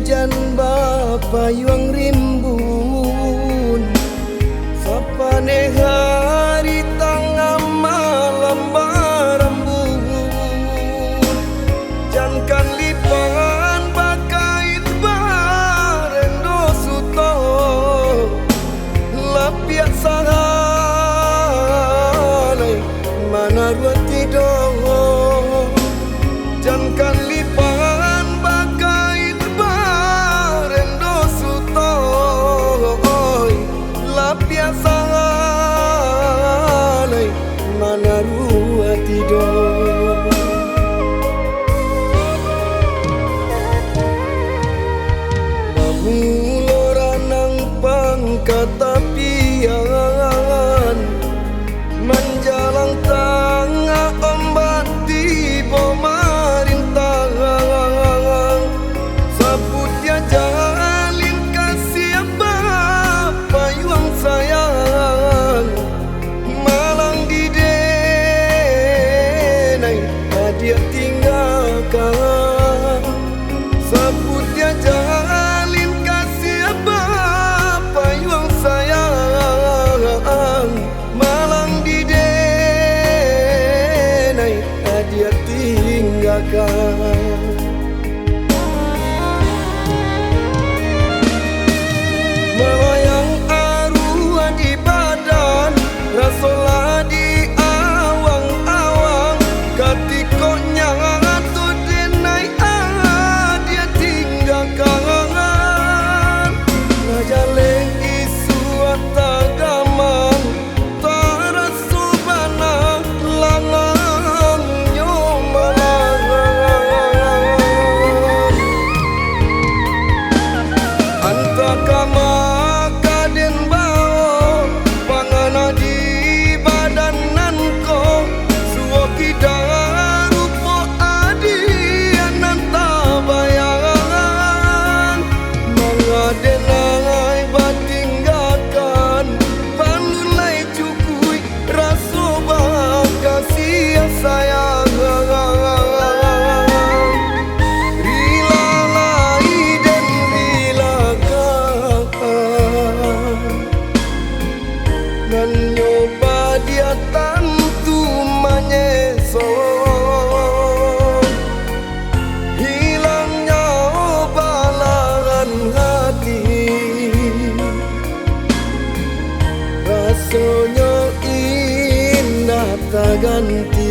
hujan bapayuang rimbun, sapane hari tengah malam barembun, jangan lipan bakait barendo suto lapiak sahanai mana ruat tidur, jangan lipan bakait barendo suto lapiak sahanai mana ruat tidur. Muloranang pangkatapian menjalang tangga ombak di pemerintah, saputnya jalin kasih bapayuang sayang, malang di denai dia tinggalkan, saputnya jalin kasih bapayuang sayang, malang di denai dia tinggalkan. Melayang arwah di badan, rasolah di awang-awang, katikonya tu denai dia tinggalkan. Ngajaleng isu atagaman tarasu bana langang nyomalang, antakama kaden bao pangana di badananko, suoki darupo adianan tabayangan, mengadenai batinggakan panulai cukui raso bakasih sayang, rilalai dan rilakan, dan nyoba dia tantu menyesal, hilangnya balaran hati, rasanya indah tak ganti.